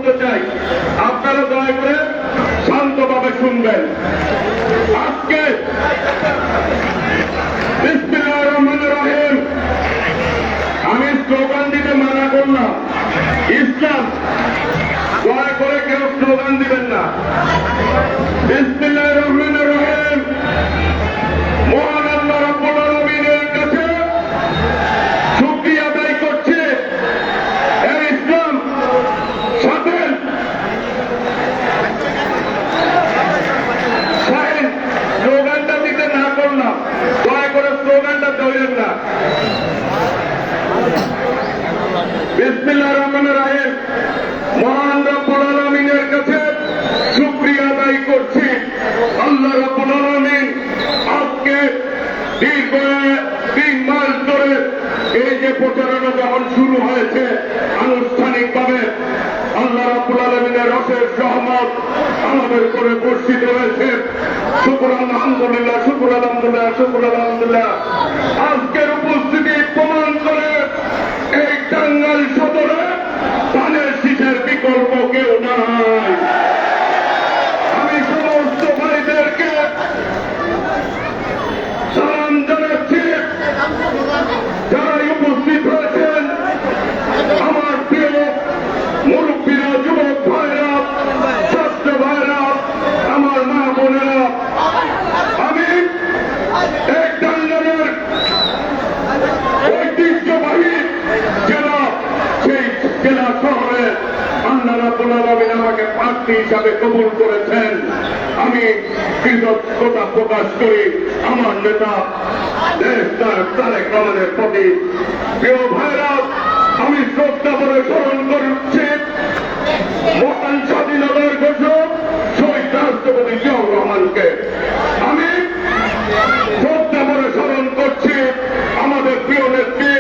বলতে চাই, আপনারা দয়া করে শান্তভাবে শুনবেন। আজকে বিসমিল্লাহির রহমানির রহিম, আমি স্লোগান দিতে মানা করলাম। ইসলাম, দয়া করে কেউ স্লোগান দিবেন না। বিসমিল্লাহির রহমানির রহিম, মহান আল্লাহ রাব্বুল আলামিনের কাছে শুকরিয়া আদায় করছি। এই ইসলাম সাথে স্লোগানটা দিতে না করলাম, দয়া করে স্লোগানটা ধরেন না। বিসমিল্লাহির রহমানির রহিম, মহান রব্বুল আলামিনের কাছে শুকরিয়া আদায় করছি। আল্লাহ রব্বুল আলামিন আজকে দীর্ঘ 3 মাস ধরে এই যে প্রচারণা যখন শুরু হয়েছে আনুষ্ঠানিকভাবে, আল্লাহ রাব্বুল আলামিনের রসের রহমত আমাদের উপরে বর্ষিত হয়েছে। শুকর আলহামদুলিল্লাহ, শুকর আলহামদুলিল্লাহ, শুকর আলহামদুলিল্লাহ। আজকের উপস্থিতি প্রমাণ করে এই টাঙ্গাইল সদরে ধানের শীষের বিকল্প কেউ নাই। আমি সমস্ত ভাইদেরকে সালাম জানাচ্ছি, যারাই উপস্থিত হয়েছেন, আমার প্রিয় মুরব্বীরা, যুবক ভাইরা, ছাত্র ভাইরা, আমার মা বোনেরা। আমি এই টাঙ্গাইলের ঐতিহ্যবাহী জেলা, সেই জেলা শহরে আল্লাহ রাব্বুল আলামিন আমাকে প্রার্থী হিসাবে কবুল করেছেন। আমি কৃতজ্ঞতা প্রকাশ করি আমার নেতা দেশ নায়ক তারেক রহমানের প্রতি। প্রিয় ভাইরা, আমি শ্রদ্ধা করে স্মরণ করছি মহান স্বাধীনতার ঘোষক শহীদ রাষ্ট্রপতি জিয়াউর রহমানকে। আমি শ্রদ্ধা করে স্মরণ করছি আমাদের প্রিয় নেত্রী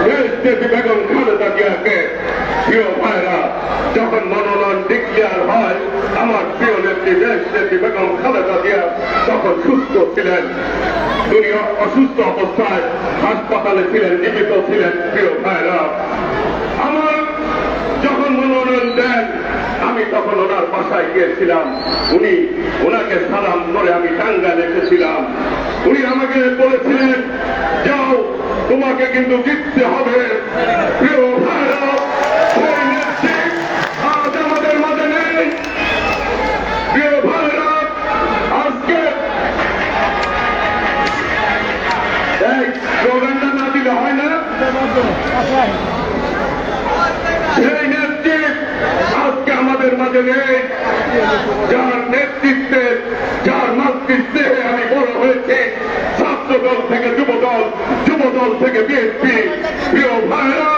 দেশনেত্রী বেগম খালেদা জিয়াকে। প্রিয় ভাইরা, যখন মনোনয়ন ডিক্লেয়ার হয়, আমার প্রিয় নেত্রী দেশনেত্রী বেগম খালেদা জিয়া তখন সুস্থ ছিলেন। তিনি অসুস্থ অবস্থায় হাসপাতালে ছিলেন, জীবিত ছিলেন। প্রিয় ভাইরা, আমার যখন মনোনয়ন দেন, আমি তখন ওনার বাসায় গিয়েছিলাম। ওনাকে সালাম করে আমি টাঙ্গাইল এসেছিলাম। উনি আমাকে বলেছিলেন, যাও, তোমাকে কিন্তু জিততে হবে। প্রিয় ভাইরা, আজ আমাদের মাঝে নেই। প্রিয় ভাইরা, আজকে স্লোগানটা না দিলে হয় না। সেই নেত্রী আজকে আমাদের মাঝে নেই, যার নেতৃত্বে, যার মাতৃত্বে আমি বড় হয়েছি। ছাত্র দল থেকে যুবদল, যুবদল থেকে বিএনপি। প্রিয় ভাইরা,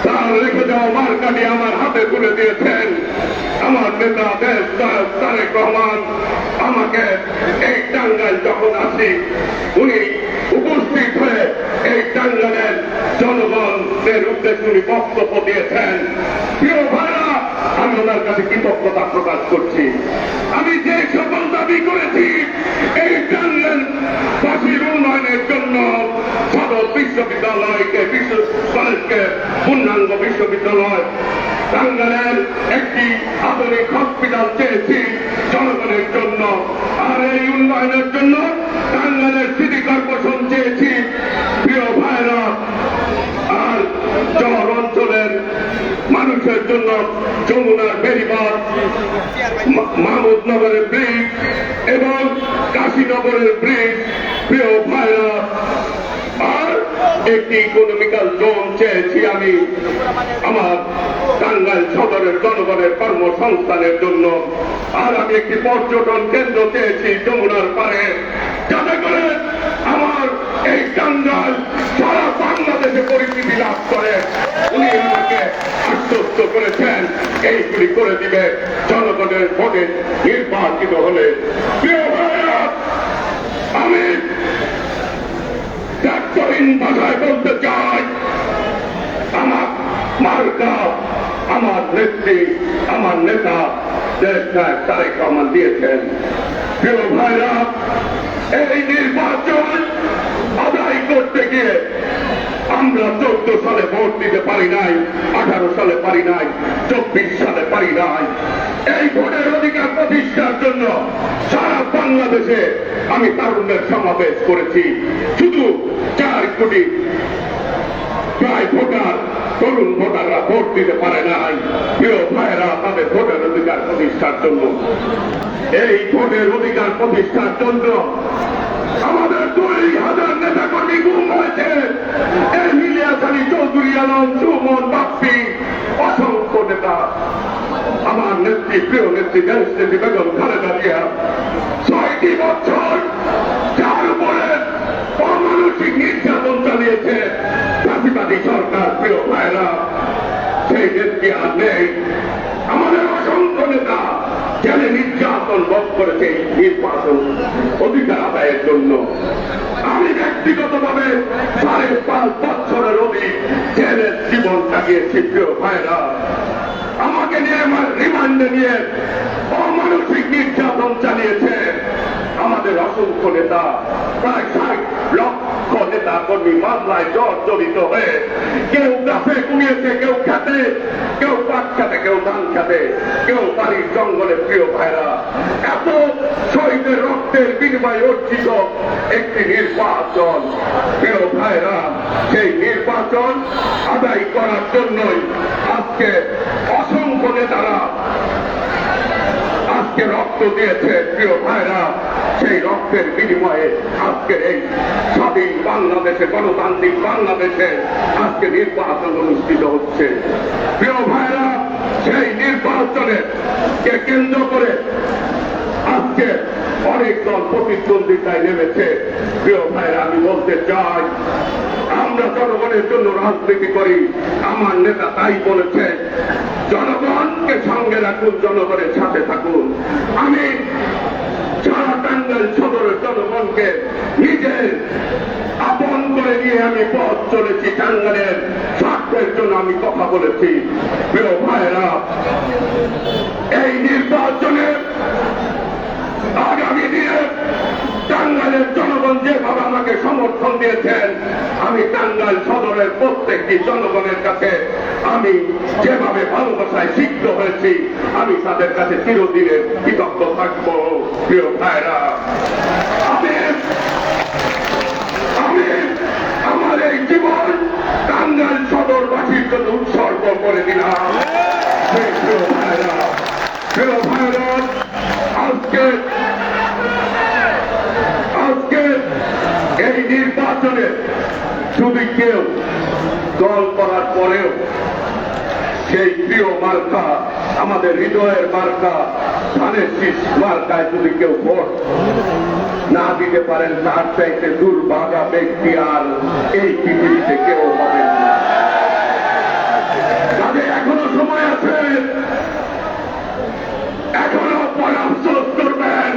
তার রেখে যাওয়া মার্কাটি আমার হাতে তুলে দিয়েছেন আমার নেতা দেশ নায়ক তারেক রহমান। আমাকে এই টাঙ্গাইল যখন আসি, উনি উপস্থিত হয়ে এই টাঙ্গাইলের জনগণের উদ্দেশ্যে উনি বক্তব্য দিয়েছেন। প্রিয় ভাইরা, আমি ওনার কাছে কৃতজ্ঞতা প্রকাশ করছি। আমি যে সকল দাবি করেছি এই টাঙ্গাইলবাসীর উন্নয়নের জন্য, সদর বিশ্ববিদ্যালয়কে, কলেজকে পূর্ণাঙ্গ বিশ্ববিদ্যালয়, টাঙ্গাইলের একটি আধুনিক হসপিটাল চেয়েছি জনগণের জন্য। আর এই উন্নয়নের জন্য টাঙ্গাইলের সিটি কর্পোরেশন চেয়েছি। প্রিয় ভাইরা, আর শহর অঞ্চলের মানুষের জন্য যমুনার বেড়িবাঁধ, মাহমুদনগরের ব্রিজ এবং কাশীনগরের ব্রিজ। প্রিয় ভাইরা, আর একটি ইকোনমিক্যাল জোন চেয়েছি আমি আমার টাঙ্গাইল সদরের জনগণের কর্মসংস্থানের জন্য। আর আমি একটি পর্যটন কেন্দ্র চেয়েছি যমুনার পারে, যাতে করে আমার এই টাঙ্গাইল সারা বাংলাদেশে পরিচিতি লাভ করে। উনি আমাকে আশ্বস্ত করেছেন এইগুলি করে দিবে জনগণের ভোটে নির্বাচিত হলে। প্রিয় ভাইরা, আমি দায়িত্বহীন ভাষায় বলতে চাই, আমার মার্কা, আমার নেত্রী, আমার নেতা দেশ নায়ক তারেক রহমান দিয়েছেন। প্রিয় ভাইরা, এই নির্বাচন আদায় করতে গিয়ে আমরা 14 সালে ভোট দিতে পারি নাই, 18 সালে পারি নাই, 24 সালে পারি নাই। এই ভোটের অধিকার প্রতিষ্ঠার জন্য সারা বাংলাদেশে আমি তারুণ্যের সমাবেশ করেছি। শুধু 4 কোটি প্রায় ভোটার, তরুণ ভোটাররা ভোট দিতে পারে নাই। প্রিয় ভাইয়েরা, তাদের ভোটের অধিকার প্রতিষ্ঠার জন্য, এই ভোটের অধিকার প্রতিষ্ঠার জন্য আমাদের 2000 নেতা কর্মী গুম হয়েছে। ইলিয়াস আলী, চৌধুরী আলম, সুমন, বাপ্পি, অসংখ্য নেতা, আমার নেত্রী, প্রিয় নেত্রী দেশ নেত্রী বেগম খালেদা জিয়া 6টি বছর যার উপরে অমানসিক নির্যাতন চালিয়েছে ফাঁসিবাদী সরকার। প্রিয় ভাইরা, সেই নেত্রী আর নেই। আমাদের অসংখ্য নেতা জেলে নির্যাতন বোধ করেছে নির্বাচন অধিকার আদায়ের জন্য। আমি ব্যক্তিগতভাবে 5.5 বছরের অধিক জেলের জীবন কাটিয়েছি। প্রিয় ভাইরা, আমাকে নিয়ে আমার রিমান্ডে নিয়ে অমানসিক নির্যাতন চালিয়েছে আমাদের অসংখ্য নেতা। প্রায় 60 লক্ষ নেতা কর্মী মামলায় জর্জরিত হয়ে কেউ গাছে কুমিয়েছে, কেউ খেতে, কেউ পাট খেতে, কেউ ধান খেতে, কেউ বাড়ির জঙ্গলে। প্রিয় ভাইরা, এত শহীদের রক্তের বিনিময়ে অর্জিত একটি নির্বাচন। প্রিয় ভাইরা, সেই নির্বাচন আদায় করার জন্যই আজকে অসংখ্য নেতারা আজকে রক্ত দিয়েছে। প্রিয় ভাইরা, সেই রক্তের বিনিময়ে আজকে এই স্বাধীন বাংলাদেশে, গণতান্ত্রিক বাংলাদেশে আজকে নির্বাচন অনুষ্ঠিত হচ্ছে। প্রিয় ভাইরা, সেই নির্বাচনের কে কেন্দ্র করে আজকে অনেক দল প্রতিদ্বন্দ্বিতায় নেমেছে। প্রিয় ভাইরা, আমি বলতে চাই, আমরা জনগণের জন্য রাজনীতি করি। আমার নেতা তাই বলেছে, জনগণকে সঙ্গে রাখুন, জনগণের সাথে থাকুন। আমি সারা টাঙ্গাইল সদরের জনগণকে নিজের আপন করে নিয়ে আমি পথ চলেছি। টাঙ্গাইলের স্বার্থের জন্য আমি কথা বলেছি। প্রিয় ভাইরা, এই নির্বাচনে আগামী দিনে টাঙ্গাইলের জনগণ যেভাবে আমাকে সমর্থন দিয়েছেন, আমি টাঙ্গাইল সদরের প্রত্যেকটি জনগণের কাছে আমি যেভাবে ভালোবাসায় সিদ্ধ হয়েছি, আমি তাদের কাছে চিরদিনের কৃতজ্ঞ থাকব। প্রিয় ভাইরা, আমি আমার এই জীবন টাঙ্গাইল সদরবাসীর জন্য উৎসর্গ করে দিলাম। প্রিয় ভাইরা, আজকে এই নির্বাচনে যদি কেউ দল করার পরেও সেই প্রিয় মার্কা, আমাদের হৃদয়ের মার্কা, ধানের শীষ মার্কায় যদি কেউ ভোট না দিতে পারেন, তার চাইতে দুর্ভাগা ব্যক্তি আর এই পৃথিবীতে কেউ হবেন না। তাদের এখনো সময় আছে, এখনো পরে আফসোস করবেন,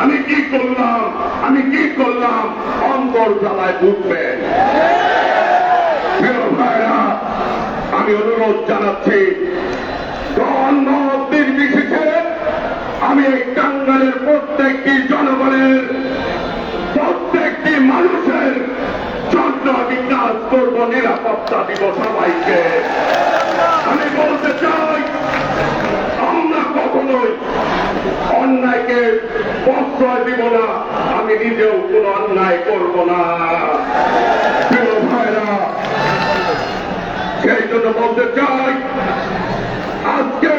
আমি কি করলাম, অন্তর জ্বালায় বুঝবেন। প্রিয় ভাইরা, আমি অনুরোধ জানাচ্ছি, নির্বিশেষে আমি এই টাঙ্গাইলের প্রত্যেকটি জনগণের, প্রত্যেকটি মানুষের জন্য আমি কাজ করবো, নিরাপত্তা দিব সবাইকে। আমি বলতে চাই, আমরা কখনোই অন্যায়কে প্রশ্রয় দিব না, আমি নিজেও কোন অন্যায় করব না। প্রিয় ভাইরা, সেই জন্য বলতে চাই, আজকে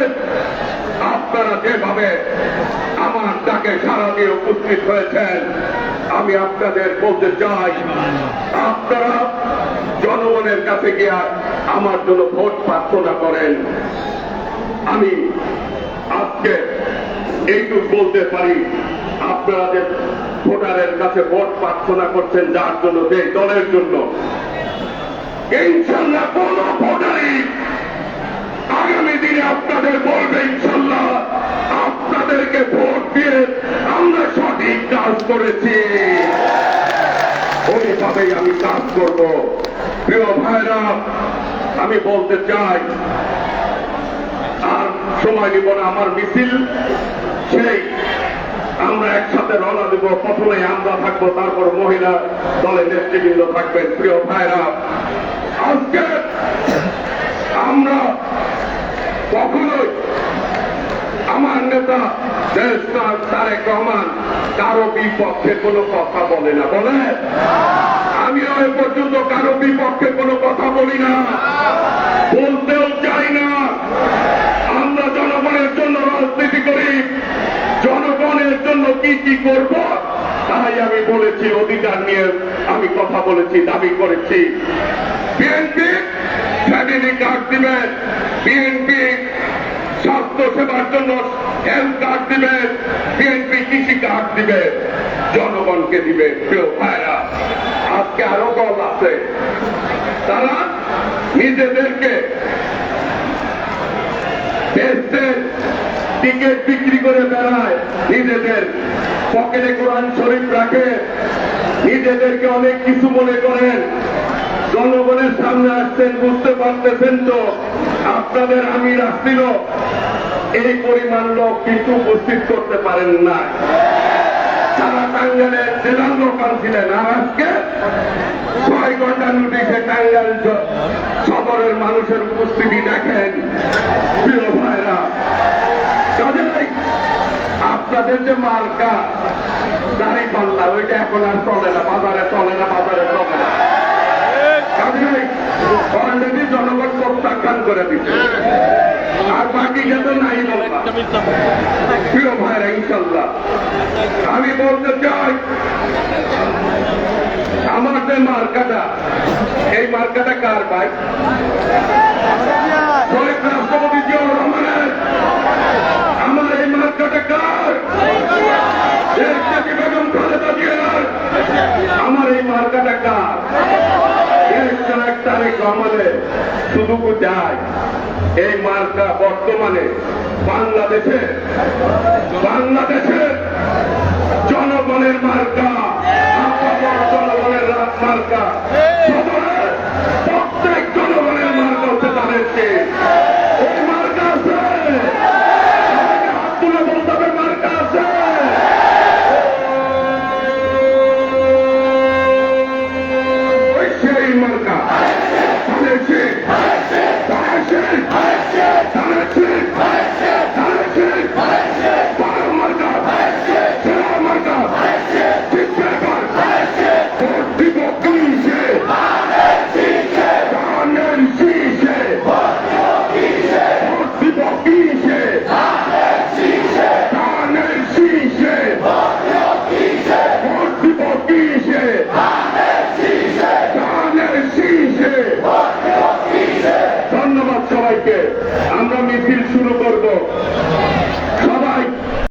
আপনারা যেভাবে আমার ডাকে সাড়া দিয়ে উপস্থিত হয়েছেন, আমি আপনাদের বলতে চাই, আপনারা জনগণের কাছে গিয়ে আমার জন্য ভোট প্রার্থনা করেন। আমি আজকে এইটুকু বলতে পারি, আপনারা যে ভোটারের কাছে ভোট প্রার্থনা করছেন, যার জন্য, যে দলের জন্য, ইনশাল্লাহ কোন ভোটারই আগামী দিনে আপনাদের বলবে, ইনশাল্লাহ আপনাদেরকে ভোট দিয়ে আমরা সঠিক কাজ করেছি, ওইভাবেই আমি কাজ করব। প্রিয় ভাইরা, আমি বলতে চাই, আর সময় নিব না, আমার মিছিল সেই আমরা একসাথে রওনা দেব। প্রথমে আমরা থাকবো, তারপর মহিলা দলের নেতৃবৃন্দ থাকবেন। প্রিয় ভাইরা, আজকে আমরা কখনোই আমার নেতা দেশনাথ তারেক রহমান কারো বিপক্ষে কোনো কথা বলে না, বলে আমিও এ পর্যন্ত কারো বিপক্ষে কোনো কথা বলি না, বলতেও চাই না। আমরা জনগণের জন্য রাজনীতি করি, জনগণের জন্য কি কি করব তাই আমি বলেছি, অধিকার নিয়ে আমি কথা বলেছি, দাবি করেছি। বিএনপি ফ্যামিলি কার্ড দিবে, বিএনপি স্বাস্থ্য সেবার জন্য হেলথ কার্ড দিবে, বিএনপি কৃষি কার্ড দিবে, জনগণকে দিবে। প্রিয় ভাইরা, আজকে আরো দল আছে, তারা নিজেদেরকে দেশের টিকিট বিক্রি করে বেড়ায়, নিজেদের পকেটে কোরআন শরীফ রাখে, নিজেদেরকে অনেক কিছু মনে করেন। জনগণের সামনে আসছেন, বুঝতে পারতেছেন তো আপনাদের আমি রাখছিল এই পরিমাণ লোক কিন্তু উপস্থিত করতে পারেন না। সারা টাঙ্গাইলের জেলার লোক আনছিলেন, আর আজকে 6 ঘন্টা নোটিশে টাঙ্গাইল শহরের মানুষের উপস্থিতি দেখেন। প্রিয় ভাইরা, কাজেই আপনাদের যে মার্কা দাঁড়িয়ে পাল্লা ওইটা এখন আর চলে না, বাজারে চলে না, বাজারে চলে না। কাজেই অলরেডি জনগণ প্রত্যাখ্যান করে দিচ্ছে, আর বাকি যাতে নাই বলবা। প্রিয় ভাইরা, ইনশাল্লাহ আমি বলতে চাই, আমার যে মার্কাটা, এই মার্কাটা কার ভাই? শহীদ রাষ্ট্রপতি জিয়াউর রহমানের। আমার এই মার্কাটা কার? দেশটাকে বেগম খালেদা জিয়ার। আমার এই মার্কাটা কার? দেশটার তারেক রহমানের। শুধু যায় এই মার্কা বর্তমানে বাংলাদেশের জনগণের মার্কা, জনগণের মার্কা, প্রত্যেক জনগণের মার্কা হচ্ছে তাদেরকে। এই মার্কা আছে, হাত তুলে বলতে হবে মার্কা আছে। সেই মার্কা ধন্যবাদ সবাইকে। আমরা মিছিল শুরু করব।